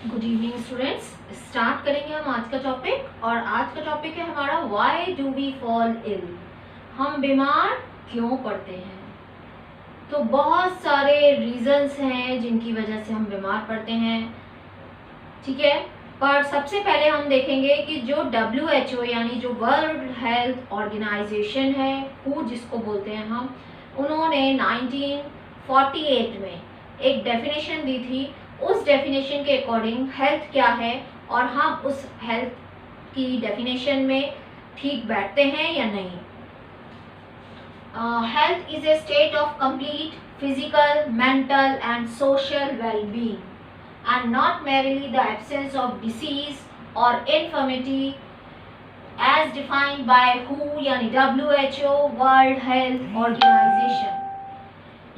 Good evening students. Start करेंगे हम आज का टॉपिक, और आज का टॉपिक है हमारा why do we fall ill. हम बीमार क्यों पड़ते हैं? तो बहुत सारे रीजंस हैं जिनकी वजह से हम बीमार पड़ते हैं, ठीक है। पर सबसे पहले हम देखेंगे कि जो WHO यानी जो वर्ल्ड हेल्थ ऑर्गेनाइजेशन है, हू जिसको बोलते हैं हम, उन्होंने 1948 में एक डेफिनेशन दी थी। उस डेफिनेशन के अकॉर्डिंग हेल्थ क्या है और हम उस हेल्थ की डेफिनेशन में ठीक बैठते हैं या नहीं। Health is a state of complete physical, mental and social well-being and not merely the absence of disease or infirmity as defined by WHO यानी WHO वर्ल्ड हेल्थ ऑर्गेनाइजेशन।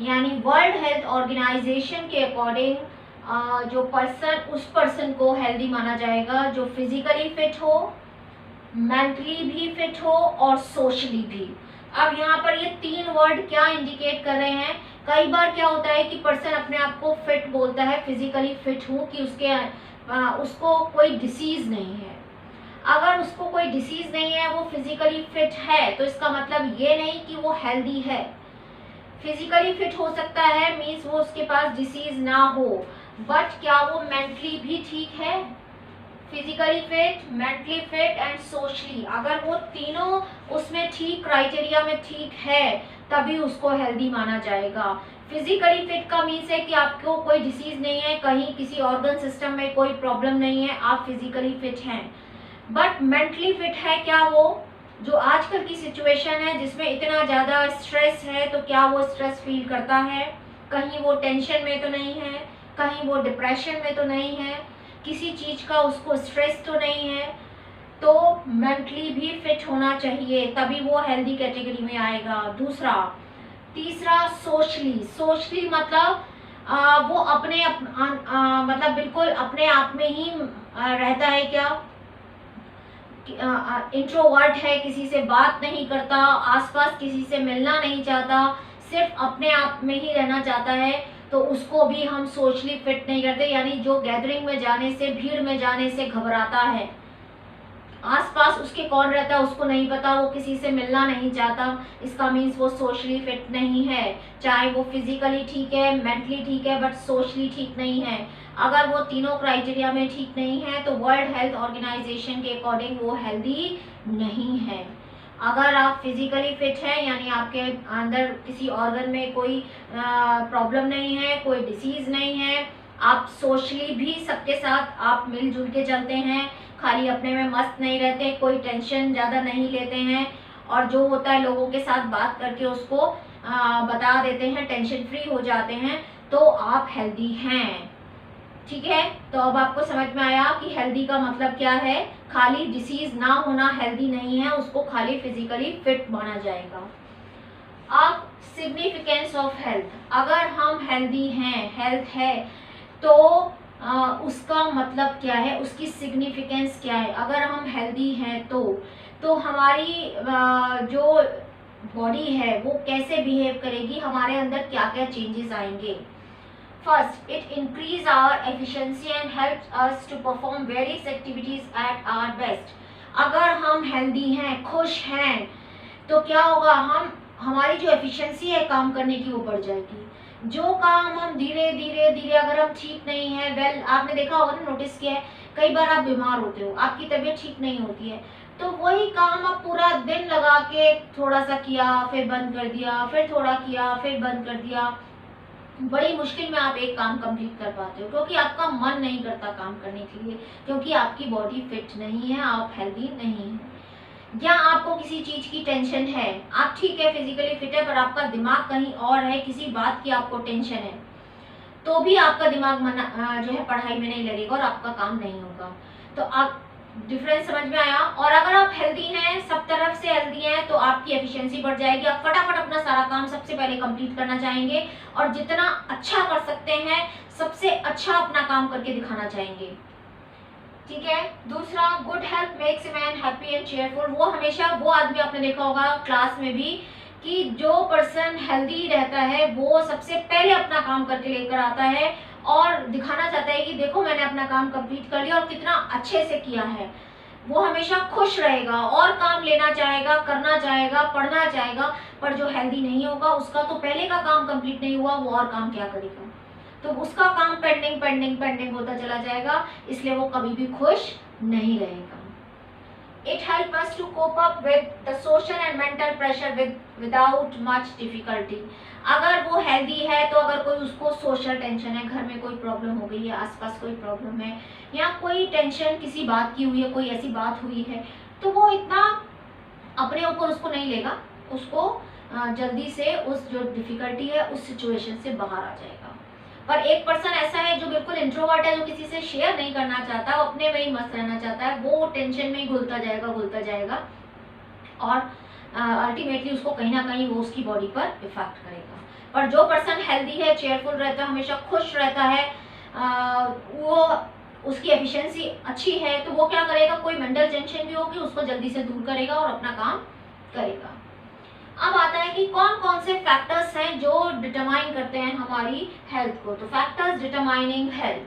यानी वर्ल्ड हेल्थ ऑर्गेनाइजेशन के according जो person, उस person को healthy माना जाएगा जो physically fit हो, मेंटली भी फिट हो और सोशली भी। अब यहाँ पर ये तीन वर्ड क्या इंडिकेट कर रहे हैं? कई बार क्या होता है कि पर्सन अपने आप को फिट बोलता है, फिजिकली फिट हूँ, कि उसको कोई डिसीज नहीं है। अगर उसको कोई डिसीज नहीं है, वो फिजिकली फिट है, तो इसका मतलब ये नहीं कि वो हेल्दी है। फिजिकली फिट हो सकता है, मीन्स वो उसके पास डिसीज ना हो, बट क्या वो मेंटली भी ठीक है? Physically fit, mentally fit and socially, अगर वो तीनों उसमें ठीक, क्राइटेरिया में ठीक है, तभी उसको हेल्दी माना जाएगा। फिजिकली फिट का मीन्स है कि आपको कोई डिसीज नहीं है, कहीं किसी ऑर्गन सिस्टम में कोई प्रॉब्लम नहीं है, आप फिजिकली फिट हैं। बट मेंटली फिट है क्या वो? जो आजकल की सिचुएशन है जिसमें इतना ज़्यादा स्ट्रेस है, तो क्या वो स्ट्रेस फील करता है? कहीं वो टेंशन में तो नहीं है, कहीं वो डिप्रेशन में तो नहीं है, किसी चीज़ का उसको स्ट्रेस तो नहीं है। तो मेंटली भी फिट होना चाहिए, तभी वो हेल्दी कैटेगरी में आएगा। तीसरा सोशली मतलब वो अपने मतलब बिल्कुल अपने आप में ही रहता है, क्या इंट्रोवर्ट है, किसी से बात नहीं करता, आसपास किसी से मिलना नहीं चाहता, सिर्फ अपने आप में ही रहना चाहता है, तो उसको भी हम सोशली फिट नहीं करते। यानी जो गैदरिंग में जाने से, भीड़ में जाने से घबराता है, आसपास उसके कौन रहता है उसको नहीं पता, वो किसी से मिलना नहीं चाहता, इसका मीन्स वो सोशली फिट नहीं है। चाहे वो फिजिकली ठीक है, मेंटली ठीक है, बट सोशली ठीक नहीं है। अगर वो तीनों क्राइटेरिया में ठीक नहीं है, तो वर्ल्ड हेल्थ ऑर्गेनाइजेशन के अकॉर्डिंग वो हेल्दी नहीं है। अगर आप फिजिकली फिट हैं, यानी आपके अंदर किसी ऑर्गन में कोई प्रॉब्लम नहीं है, कोई डिसीज नहीं है, आप सोशली भी सबके साथ आप मिलजुल के चलते हैं, खाली अपने में मस्त नहीं रहते, कोई टेंशन ज़्यादा नहीं लेते हैं, और जो होता है लोगों के साथ बात करके उसको बता देते हैं, टेंशन फ्री हो जाते हैं, तो आप हेल्दी हैं। ठीक है, तो अब आपको समझ में आया कि हेल्दी का मतलब क्या है। खाली डिसीज ना होना हेल्दी नहीं है, उसको खाली फिजिकली फिट माना जाएगा। अब सिग्निफिकेंस ऑफ हेल्थ, अगर हम हेल्दी हैं, हेल्थ है, तो उसका मतलब क्या है, उसकी सिग्निफिकेंस क्या है। अगर हम हेल्दी हैं तो हमारी जो बॉडी है वो कैसे बिहेव करेगी, हमारे अंदर क्या क्या चेंजेस आएंगे। First, it increase our efficiency and helps us to perform various activities at our best. अगर हम हेल्दी हैं, खुश हैं, तो क्या होगा, हमारी जो एफिशिएंसी है काम करने की वो बढ़ जाएगी। जो काम हम धीरे धीरे अगर हम ठीक नहीं है, आपने देखा होगा ना, नोटिस किया है, कई बार आप बीमार होते हो, आपकी तबीयत ठीक नहीं होती है, तो वही काम आप पूरा दिन लगा के थोड़ा सा किया, फिर बंद कर दिया, फिर थोड़ा किया, फिर बंद कर दिया, बड़ी मुश्किल में आप एक काम कंप्लीट कर पाते हो, क्योंकि आपका मन नहीं करता काम करने के लिए, क्योंकि आपकी बॉडी फिट नहीं है, आप हेल्दी नहीं है। या आपको किसी चीज की टेंशन है, आप ठीक है फिजिकली फिट है, पर आपका दिमाग कहीं और है, किसी बात की आपको टेंशन है, तो भी आपका दिमाग जो है पढ़ाई में नहीं लगेगा और आपका काम नहीं होगा। तो आप डिफरेंस समझ में आया। और अगर आप हेल्दी हैं, सब तरफ से हेल्दी हैं, तो आपकी एफिशिएंसी बढ़ जाएगी, आप फटाफट अपना सारा काम सबसे पहले कंप्लीट करना चाहेंगे, और जितना अच्छा कर सकते हैं सबसे अच्छा अपना काम करके दिखाना चाहेंगे। ठीक है। दूसरा, good health makes a man happy and cheerful. वो हमेशा, वो आदमी आपने देखा होगा क्लास में भी, कि जो पर्सन हेल्दी रहता है वो सबसे पहले अपना काम करके लेकर आता है और दिखाना चाहता है कि देखो मैंने अपना काम कंप्लीट कर लिया और कितना अच्छे से किया है। वो हमेशा खुश रहेगा और काम लेना चाहेगा, करना चाहेगा, पढ़ना चाहेगा, पर जो हेल्दी नहीं होगा उसका तो पहले का काम कंप्लीट नहीं हुआ, वो और काम क्या करेगा, तो उसका काम पेंडिंग पेंडिंग पेंडिंग होता चला जाएगा, इसलिए वो कभी भी खुश नहीं रहेगा। It helps us to cope up with the social and mental pressure without much difficulty. अगर वो हेल्दी है तो अगर कोई उसको सोशल टेंशन है, घर में कोई प्रॉब्लम हो गई है, आसपास कोई प्रॉब्लम है, या कोई टेंशन किसी बात की हुई है, कोई ऐसी बात हुई है, तो वो इतना अपने ऊपर उसको नहीं लेगा, उसको जल्दी से उस जो डिफिकल्टी है उस सिचुएशन से बाहर आ जाएगा। पर एक पर्सन ऐसा है जो बिल्कुल इंट्रोवर्ट है, जो किसी से शेयर नहीं करना चाहता, वो अपने में ही मस्त रहना चाहता है, वो टेंशन में ही घुलता जाएगा और अल्टीमेटली उसको कहीं ना कहीं वो उसकी बॉडी पर इफेक्ट करेगा। पर जो पर्सन हेल्दी है, चेयरफुल रहता है, हमेशा खुश रहता है, वो उसकी एफिशिएंसी अच्छी है, तो वो क्या करेगा, कोई मेंटल टेंशन भी होगी उसको जल्दी से दूर करेगा और अपना काम करेगा। अब आता है कि कौन कौन से फैक्टर्स हैं जो डिटरमाइन करते हैं हमारी हेल्थ को। तो फैक्टर्स डिटरमाइनिंग हेल्थ,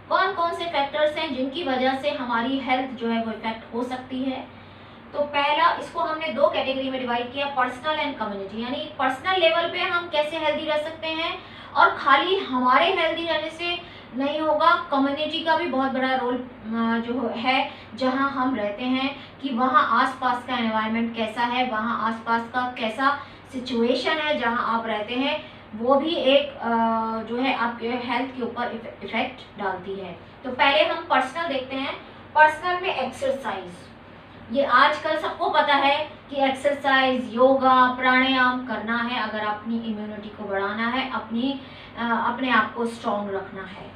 कौन कौन से फैक्टर्स हैं जिनकी वजह से हमारी हेल्थ जो है वो इफेक्ट हो सकती है। तो पहला, इसको हमने दो कैटेगरी में डिवाइड किया, पर्सनल एंड कम्युनिटी, यानी पर्सनल लेवल पे हम कैसे हेल्दी रह सकते हैं, और खाली हमारे हेल्दी रहने से नहीं होगा, कम्युनिटी का भी बहुत बड़ा रोल जो है जहां हम रहते हैं, कि वहां आसपास का एनवायरनमेंट कैसा है, वहां आसपास का कैसा सिचुएशन है जहां आप रहते हैं, वो भी एक जो है आपके हेल्थ के ऊपर इफेक्ट डालती है। तो पहले हम पर्सनल देखते हैं। पर्सनल में एक्सरसाइज, ये आजकल सबको पता है कि एक्सरसाइज, योगा, प्राणायाम करना है अगर अपनी इम्यूनिटी को बढ़ाना है, अपने आप को स्ट्रॉन्ग रखना है।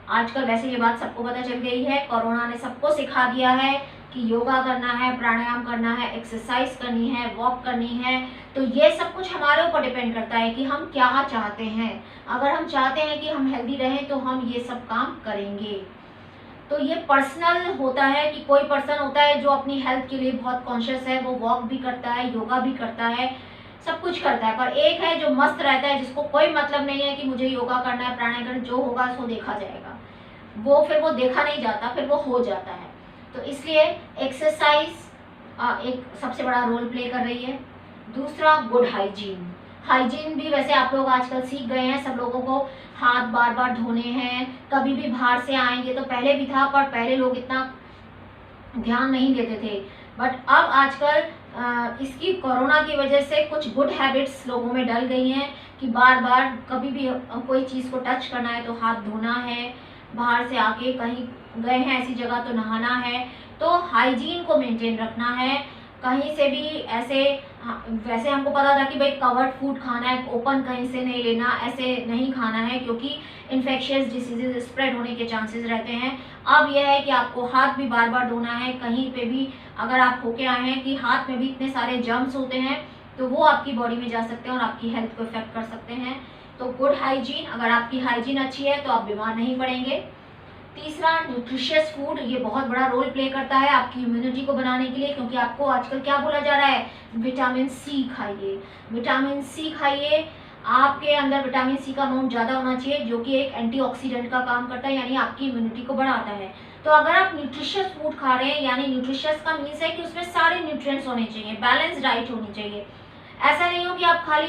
आजकल वैसे ये बात सबको पता चल गई है, कोरोना ने सबको सिखा दिया है कि योगा करना है, प्राणायाम करना है, एक्सरसाइज करनी है, वॉक करनी है। तो ये सब कुछ हमारे ऊपर डिपेंड करता है कि हम क्या चाहते हैं। अगर हम चाहते हैं कि हम हेल्दी रहें तो हम ये सब काम करेंगे। तो ये पर्सनल होता है कि कोई पर्सन होता है जो अपनी हेल्थ के लिए बहुत कॉन्शियस है, वो वॉक भी करता है, योगा भी करता है, सब कुछ करता है। पर एक है जो मस्त रहता है, जिसको कोई मतलब नहीं है कि मुझे योगा करना है, प्राणायाम करना, जो होगा उसको देखा जाएगा, फिर वो देखा नहीं जाता, फिर वो हो जाता है। तो इसलिए एक्सरसाइज एक सबसे बड़ा रोल प्ले कर रही है। दूसरा, गुड हाइजीन। हाइजीन भी वैसे आप लोग आजकल सीख गए हैं, सब लोगों को हाथ बार बार धोने हैं, कभी भी बाहर से आएंगे, तो पहले भी था पर पहले लोग इतना ध्यान नहीं देते थे, बट अब आजकल इसकी कोरोना की वजह से कुछ गुड हैबिट्स लोगों में डल गई हैं कि बार बार कभी भी कोई चीज़ को टच करना है तो हाथ धोना है, बाहर से आके कहीं गए हैं ऐसी जगह तो नहाना है। तो हाइजीन को मेंटेन रखना है। कहीं से भी ऐसे वैसे हमको पता था कि भाई कवर्ड फूड खाना है, ओपन कहीं से नहीं लेना, ऐसे नहीं खाना है क्योंकि इन्फेक्शियस डिसीजेज स्प्रेड होने के चांसेस रहते हैं। अब यह है कि आपको हाथ भी बार बार धोना है। कहीं पे भी अगर आप होके आए हैं कि हाथ में भी इतने सारे जर्म्स होते हैं तो वो आपकी बॉडी में जा सकते हैं और आपकी हेल्थ को इफेक्ट कर सकते हैं। तो गुड हाइजीन, अगर आपकी हाइजीन अच्छी है तो आप बीमार नहीं पड़ेंगे। तीसरा, न्यूट्रिशियस फूड, ये बहुत बड़ा रोल प्ले करता है आपकी इम्यूनिटी को बनाने के लिए, क्योंकि आपको आजकल क्या बोला जा रहा है, विटामिन सी खाइए, विटामिन सी खाइए। आपके अंदर विटामिन सी का अमाउंट ज़्यादा होना चाहिए जो कि एक एंटीऑक्सीडेंट का काम करता है, यानी आपकी इम्यूनिटी को बढ़ाता है। तो अगर आप न्यूट्रिशियस फूड खा रहे हैं, यानी न्यूट्रिशियस का मीन्स है कि उसमें सारे न्यूट्रिएंट्स होने चाहिए, बैलेंस डाइट होनी चाहिए। ऐसा नहीं हो कि आप खाली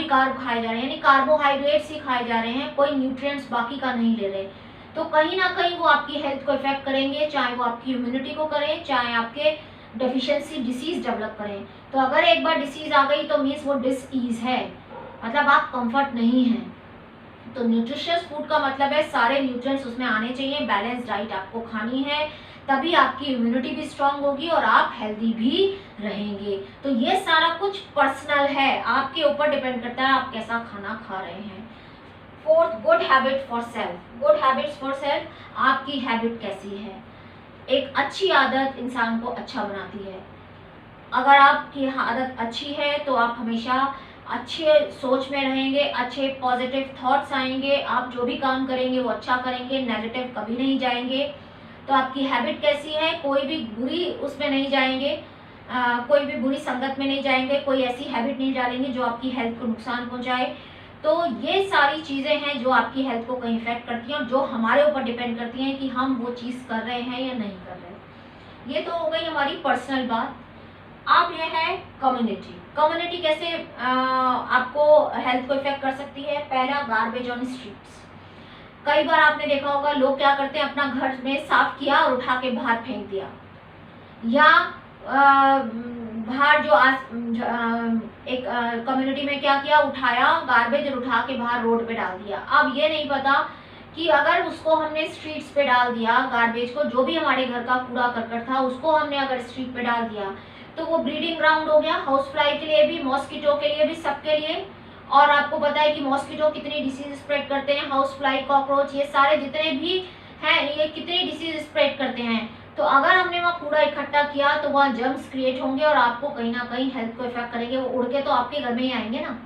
कार्ब खाए जा रहे हैं, यानी कार्बोहाइड्रेट्स ही खाए जा रहे हैं, कोई न्यूट्रिएंट्स बाकी का नहीं ले रहे, तो कहीं ना कहीं वो आपकी हेल्थ को इफेक्ट करेंगे, चाहे वो आपकी इम्यूनिटी को करें, चाहे आपके डेफिशिएंसी डिसीज डेवलप करें। तो अगर एक बार डिसीज आ गई तो मीन्स वो डिसईज है, मतलब आप कंफर्ट नहीं हैं। तो न्यूट्रिशियस फूड का मतलब है सारे न्यूट्रिएंट्स उसमें आने चाहिए, बैलेंस डाइट आपको खानी है, तभी आपकी इम्यूनिटी भी स्ट्रांग होगी और आप हेल्दी भी रहेंगे। तो ये सारा कुछ पर्सनल है, आपके ऊपर डिपेंड करता है आप कैसा खाना खा रहे हैं। Fourth, good habit for self. Good habits for self, आपकी हैबिट कैसी है। एक अच्छी आदत इंसान को अच्छा बनाती है। अगर आपकी आदत अच्छी है तो आप हमेशा अच्छे सोच में रहेंगे, अच्छे पॉजिटिव थॉट्स आएंगे, आप जो भी काम करेंगे वो अच्छा करेंगे, नेगेटिव कभी नहीं जाएंगे। तो आपकी हैबिट कैसी है, कोई भी बुरी उसमें नहीं जाएंगे, कोई भी बुरी संगत में नहीं जाएंगे, कोई ऐसी हैबिट नहीं डालेंगे जो आपकी हेल्थ को नुकसान पहुंचाए। तो ये सारी चीज़ें हैं जो आपकी हेल्थ को कहीं इफेक्ट करती हैं और जो हमारे ऊपर डिपेंड करती हैं कि हम वो चीज़ कर रहे हैं या नहीं कर रहे। ये तो हो गई हमारी पर्सनल बात। अब ये है कम्युनिटी। कम्युनिटी कैसे आपको हेल्थ को इफेक्ट कर सकती है। पहला, गार्बेज ऑन स्ट्रीट्स। कई बार आपने देखा होगा लोग क्या करते हैं, अपना घर में साफ किया और उठा के बाहर फेंक दिया, या बाहर जो एक कम्युनिटी में क्या किया, उठाया गार्बेज और उठा के बाहर रोड पे डाल दिया। अब ये नहीं पता कि अगर उसको हमने स्ट्रीट्स पे डाल दिया, गार्बेज को, जो भी हमारे घर का कूड़ा करकट था उसको हमने अगर स्ट्रीट पे डाल दिया तो वो ब्रीडिंग ग्राउंड हो गया हाउस फ्लाई के लिए भी, मॉस्किटो के लिए भी, सबके लिए। और आपको पता है कि मॉस्किटो कितनी डिसीज स्प्रेड करते हैं, हाउस फ्लाई, कॉकरोच, ये सारे जितने भी हैं ये कितनी डिसीज स्प्रेड करते हैं। तो अगर हमने वहाँ कूड़ा इकट्ठा किया तो वहाँ जर्म्स क्रिएट होंगे और आपको कहीं ना कहीं हेल्थ को इफेक्ट करेंगे। वो उड़ के तो आपके घर में ही आएंगे ना।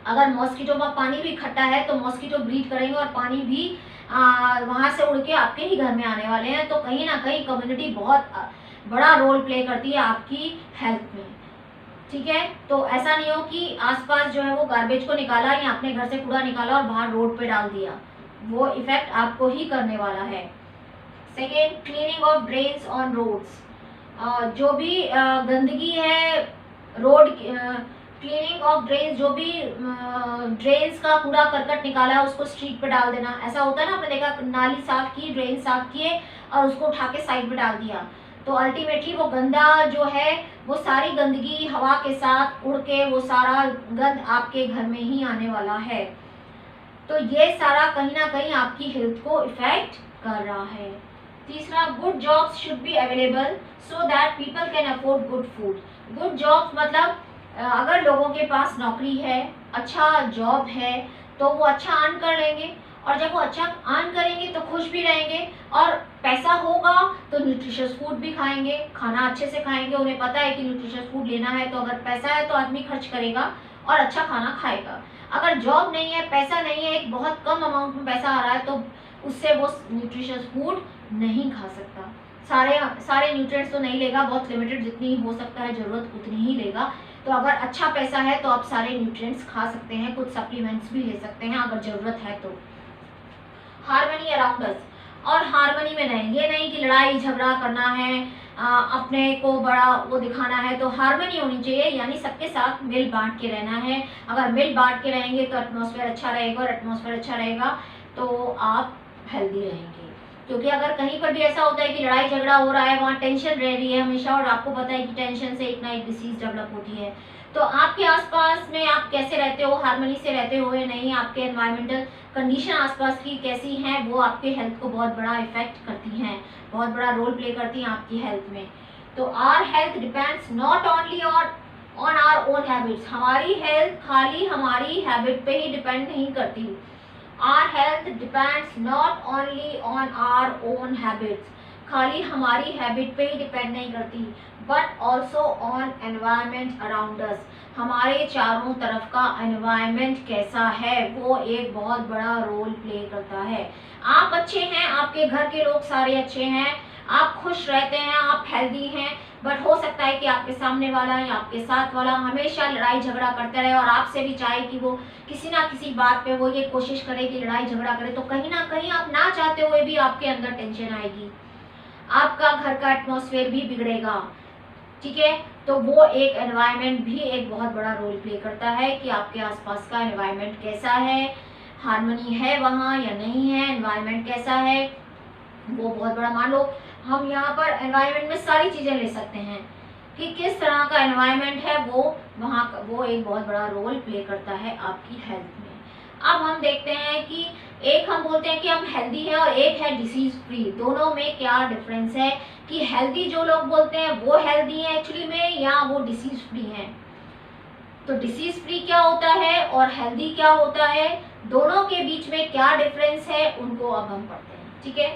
अगर मॉस्किटो का पानी भी इकट्ठा है तो मॉस्किटो ब्रीड करेंगे और पानी भी वहाँ से उड़ के आपके ही घर में आने वाले हैं। तो कहीं ना कहीं कम्युनिटी बहुत बड़ा रोल प्ले करती है आपकी हेल्थ में, ठीक है। तो ऐसा नहीं हो कि आसपास जो है वो गार्बेज को निकाला या अपने घर से कूड़ा निकाला और बाहर रोड पे डाल दिया, वो इफेक्ट आपको ही करने वाला है। Second, cleaning of drains on roads. जो भी गंदगी है, रोड क्लीनिंग ऑफ ड्रेन्स, जो भी ड्रेन्स का कूड़ा करकट निकाला है उसको स्ट्रीट पे डाल देना। ऐसा होता है ना, आपने देखा नाली साफ की, ड्रेन साफ किए और उसको उठा के साइड पे डाल दिया, तो अल्टीमेटली वो गंदा जो है वो सारी गंदगी हवा के साथ उड़ के वो सारा गंद आपके घर में ही आने वाला है। तो ये सारा कहीं ना कहीं आपकी हेल्थ को इफेक्ट कर रहा है। तीसरा, good jobs should be available so that people can afford good food. Good jobs मतलब अगर लोगों के पास नौकरी है, अच्छा जॉब है, तो वो अच्छा अर्न कर लेंगे और जब वो अच्छा अर्न करेंगे तो खुश भी रहेंगे और पैसा होगा तो न्यूट्रिशियस फूड भी खाएंगे, खाना अच्छे से खाएंगे। उन्हें पता है कि न्यूट्रिशियस फूड लेना है तो अगर पैसा है तो आदमी खर्च करेगा और अच्छा खाना खाएगा। अगर जॉब नहीं है, पैसा नहीं है, एक बहुत कम अमाउंट में पैसा आ रहा है तो उससे वो न्यूट्रिशियस फूड नहीं खा सकता। सारे न्यूट्रिएंट्स तो नहीं लेगा, बहुत लिमिटेड, जितनी हो सकता है ज़रूरत उतनी ही लेगा। तो अगर अच्छा पैसा है तो आप सारे न्यूट्रिएंट्स खा सकते हैं, कुछ सप्लीमेंट्स भी ले सकते हैं अगर ज़रूरत है तो। हार्मनी अराउंड अस, और हार्मनी में रहें, ये नहीं कि लड़ाई झगड़ा करना है, अपने को बड़ा वो दिखाना है। तो हार्मनी होनी चाहिए, यानी सबके साथ मिल बांट के रहना है। अगर मिल बांट के रहेंगे तो एटमॉस्फेयर अच्छा रहेगा, और एटमॉस्फेयर अच्छा रहेगा तो आप हेल्दी रहेंगे। क्योंकि अगर कहीं पर भी ऐसा होता है कि लड़ाई झगड़ा हो रहा है, वहाँ टेंशन रह रही है हमेशा, और आपको पता है कि टेंशन से एक ना एक डिसीज डेवलप होती है। तो आपके आसपास में आप कैसे रहते हो, हार्मनी से रहते हो या नहीं, आपके एनवायरमेंटल कंडीशन आसपास की कैसी हैं, वो आपके हेल्थ को बहुत बड़ा इफेक्ट करती हैं, बहुत बड़ा रोल प्ले करती हैं आपकी हेल्थ में। तो our health depends not only on our own habits. हमारी हेल्थ खाली हमारी हैबिट पे ही डिपेंड नहीं करती। Our health depends not only on our own habits, खाली हमारी हैबिट पे ही डिपेंड नहीं करती, but also on environment around us. हमारे चारों तरफ का एनवायरमेंट कैसा है वो एक बहुत बड़ा रोल प्ले करता है। आप अच्छे हैं, आपके घर के लोग सारे अच्छे हैं, आप खुश रहते हैं, आप हेल्दी हैं, बट हो सकता है कि आपके सामने वाला या आपके साथ वाला हमेशा लड़ाई झगड़ा करता रहे और आपसे भी चाहे कि वो किसी ना किसी बात पे वो ये कोशिश करे कि लड़ाई झगड़ा करे। तो कहीं ना कहीं आप ना चाहते हुए भी आपके अंदर टेंशन आएगी, आपका घर का एटमॉस्फेयर भी बिगड़ेगा, ठीक है। तो वो एक एनवायरनमेंट भी एक बहुत बड़ा रोल प्ले करता है कि आपके आसपास का एनवायरनमेंट कैसा है, हार्मनी है वहाँ या नहीं है, एनवायरनमेंट कैसा है वो बहुत बड़ा। मान लो हम यहाँ पर एनवायरनमेंट में सारी चीज़ें ले सकते हैं कि किस तरह का एनवायरनमेंट है, वो वहाँ वो एक बहुत बड़ा रोल प्ले करता है आपकी हेल्थ में। अब हम देखते हैं कि एक हम बोलते हैं कि हम हेल्दी हैं और एक है डिसीज फ्री, दोनों में क्या डिफरेंस है, कि हेल्दी जो लोग बोलते हैं वो हेल्दी हैं एक्चुअली में या वो डिसीज फ्री हैं। तो डिसीज फ्री क्या होता है और हेल्दी क्या होता है, दोनों के बीच में क्या डिफरेंस है, उनको अब हम पढ़ते हैं, ठीक है।